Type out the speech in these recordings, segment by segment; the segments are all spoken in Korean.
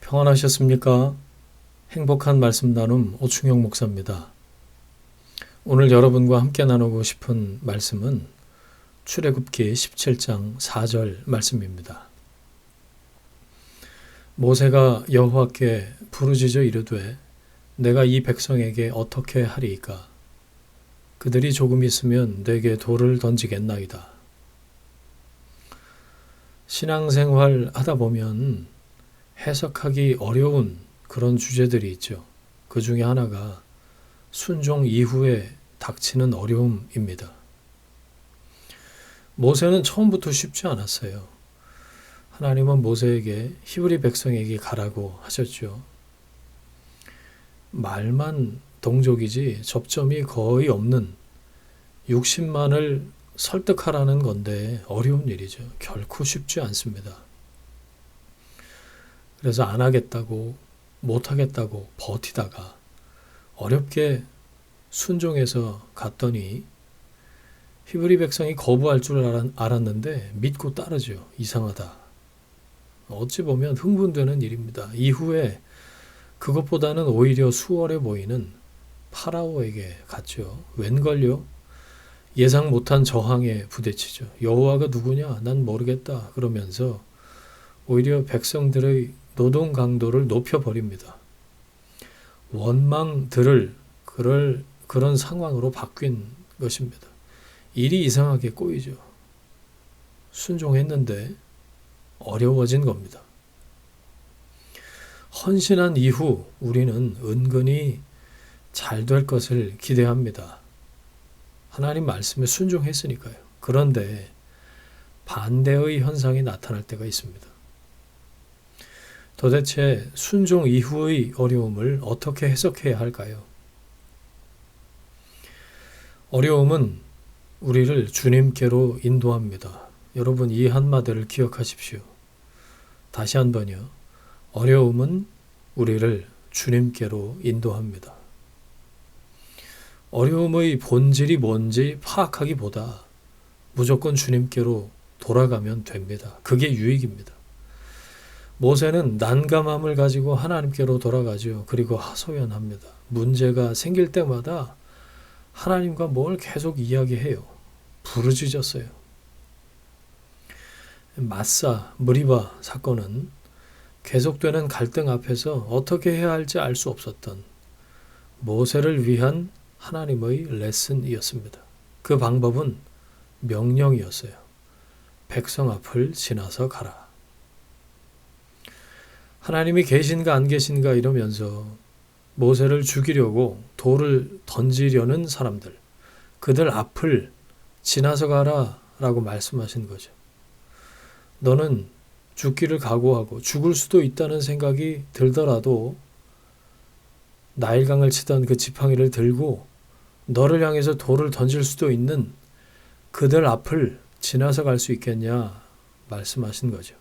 평안하셨습니까? 행복한 말씀 나눔 오충영 목사입니다. 오늘 여러분과 함께 나누고 싶은 말씀은 출애굽기 17장 4절 말씀입니다. 모세가 여호와께 부르짖어 이르되 내가 이 백성에게 어떻게 하리이까? 그들이 조금 있으면 내게 돌을 던지겠나이다. 신앙생활 하다 보면 해석하기 어려운 그런 주제들이 있죠. 그 중에 하나가 순종 이후에 닥치는 어려움입니다. 모세는 처음부터 쉽지 않았어요. 하나님은 모세에게 히브리 백성에게 가라고 하셨죠. 말만 동족이지 접점이 거의 없는 60만을 설득하라는 건데 어려운 일이죠. 결코 쉽지 않습니다. 그래서 안 하겠다고 못 하겠다고 버티다가 어렵게 순종해서 갔더니 히브리 백성이 거부할 줄 알았는데 믿고 따르죠. 이상하다. 어찌 보면 흥분되는 일입니다. 이후에 그것보다는 오히려 수월해 보이는 파라오에게 갔죠. 웬걸요? 예상 못한 저항에 부딪히죠. 여호와가 누구냐? 난 모르겠다. 그러면서 오히려 백성들의 노동 강도를 높여버립니다. 원망들을 그런 상황으로 바뀐 것입니다. 일이 이상하게 꼬이죠. 순종했는데 어려워진 겁니다. 헌신한 이후 우리는 은근히 잘 될 것을 기대합니다. 하나님 말씀에 순종했으니까요. 그런데 반대의 현상이 나타날 때가 있습니다. 도대체 순종 이후의 어려움을 어떻게 해석해야 할까요? 어려움은 우리를 주님께로 인도합니다. 여러분 이 한마디를 기억하십시오. 다시 한번요. 어려움은 우리를 주님께로 인도합니다. 어려움의 본질이 뭔지 파악하기보다 무조건 주님께로 돌아가면 됩니다. 그게 유익입니다. 모세는 난감함을 가지고 하나님께로 돌아가죠. 그리고 하소연합니다. 문제가 생길 때마다 하나님과 뭘 계속 이야기해요. 부르짖었어요. 마사, 무리바 사건은 계속되는 갈등 앞에서 어떻게 해야 할지 알 수 없었던 모세를 위한 하나님의 레슨이었습니다. 그 방법은 명령이었어요. 백성 앞을 지나서 가라. 하나님이 계신가 안 계신가 이러면서 모세를 죽이려고 돌을 던지려는 사람들, 그들 앞을 지나서 가라 라고 말씀하신 거죠. 너는 죽기를 각오하고 죽을 수도 있다는 생각이 들더라도 나일강을 치던 그 지팡이를 들고 너를 향해서 돌을 던질 수도 있는 그들 앞을 지나서 갈 수 있겠냐 말씀하신 거죠.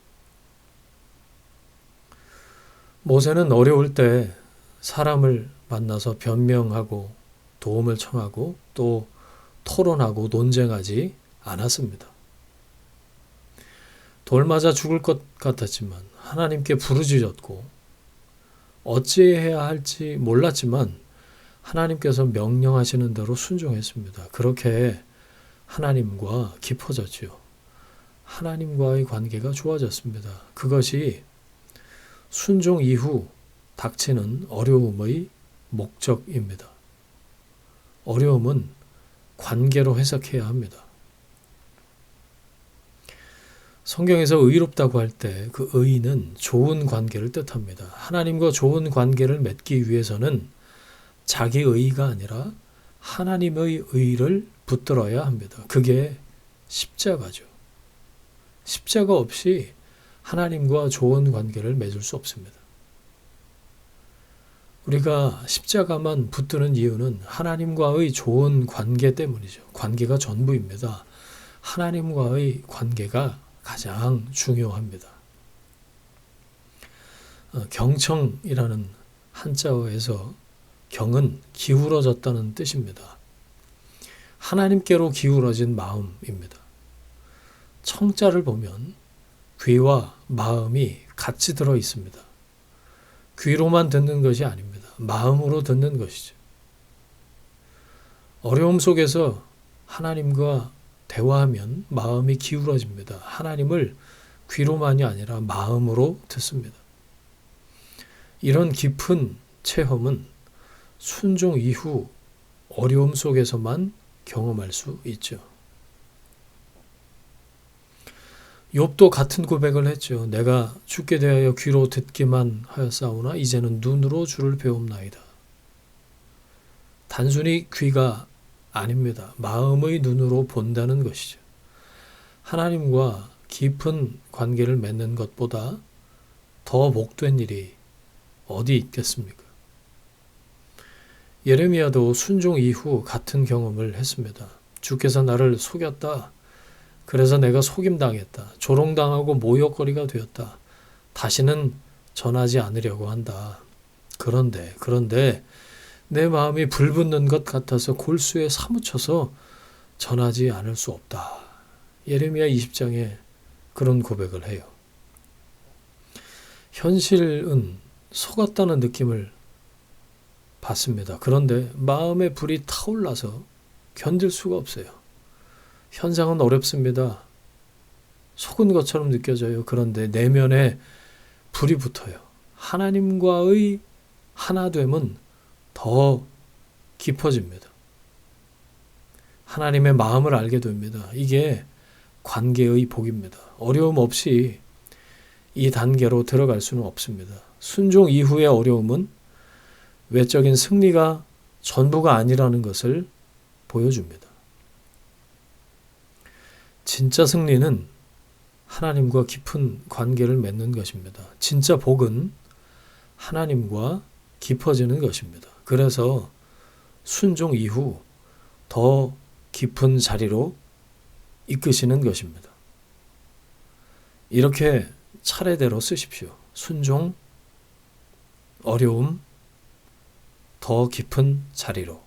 모세는 어려울 때 사람을 만나서 변명하고 도움을 청하고 또 토론하고 논쟁하지 않았습니다. 돌 맞아 죽을 것 같았지만 하나님께 부르짖었고 어찌해야 할지 몰랐지만 하나님께서 명령하시는 대로 순종했습니다. 그렇게 하나님과 깊어졌지요. 하나님과의 관계가 좋아졌습니다. 그것이 순종 이후 닥치는 어려움의 목적입니다. 어려움은 관계로 해석해야 합니다. 성경에서 의롭다고 할 때 그 의는 좋은 관계를 뜻합니다. 하나님과 좋은 관계를 맺기 위해서는 자기 의가 아니라 하나님의 의를 붙들어야 합니다. 그게 십자가죠. 십자가 없이 하나님과 좋은 관계를 맺을 수 없습니다. 우리가 십자가만 붙드는 이유는 하나님과의 좋은 관계 때문이죠. 관계가 전부입니다. 하나님과의 관계가 가장 중요합니다. 경청이라는 한자어에서 경은 기울어졌다는 뜻입니다. 하나님께로 기울어진 마음입니다. 청자를 보면 귀와 마음이 같이 들어 있습니다. 귀로만 듣는 것이 아닙니다. 마음으로 듣는 것이죠. 어려움 속에서 하나님과 대화하면 마음이 기울어집니다. 하나님을 귀로만이 아니라 마음으로 듣습니다. 이런 깊은 체험은 순종 이후 어려움 속에서만 경험할 수 있죠. 욥도 같은 고백을 했죠. 내가 주께 대하여 귀로 듣기만 하였사오나 이제는 눈으로 주를 배움나이다. 단순히 귀가 아닙니다. 마음의 눈으로 본다는 것이죠. 하나님과 깊은 관계를 맺는 것보다 더 복된 일이 어디 있겠습니까? 예레미야도 순종 이후 같은 경험을 했습니다. 주께서 나를 속였다. 그래서 내가 속임당했다. 조롱당하고 모욕거리가 되었다. 다시는 전하지 않으려고 한다. 그런데 내 마음이 불붙는 것 같아서 골수에 사무쳐서 전하지 않을 수 없다. 예레미야 20장에 그런 고백을 해요. 현실은 속았다는 느낌을 받습니다. 그런데 마음의 불이 타올라서 견딜 수가 없어요. 현상은 어렵습니다. 속은 것처럼 느껴져요. 그런데 내면에 불이 붙어요. 하나님과의 하나됨은 더 깊어집니다. 하나님의 마음을 알게 됩니다. 이게 관계의 복입니다. 어려움 없이 이 단계로 들어갈 수는 없습니다. 순종 이후의 어려움은 외적인 승리가 전부가 아니라는 것을 보여줍니다. 진짜 승리는 하나님과 깊은 관계를 맺는 것입니다. 진짜 복은 하나님과 깊어지는 것입니다. 그래서 순종 이후 더 깊은 자리로 이끄시는 것입니다. 이렇게 차례대로 쓰십시오. 순종, 어려움, 더 깊은 자리로.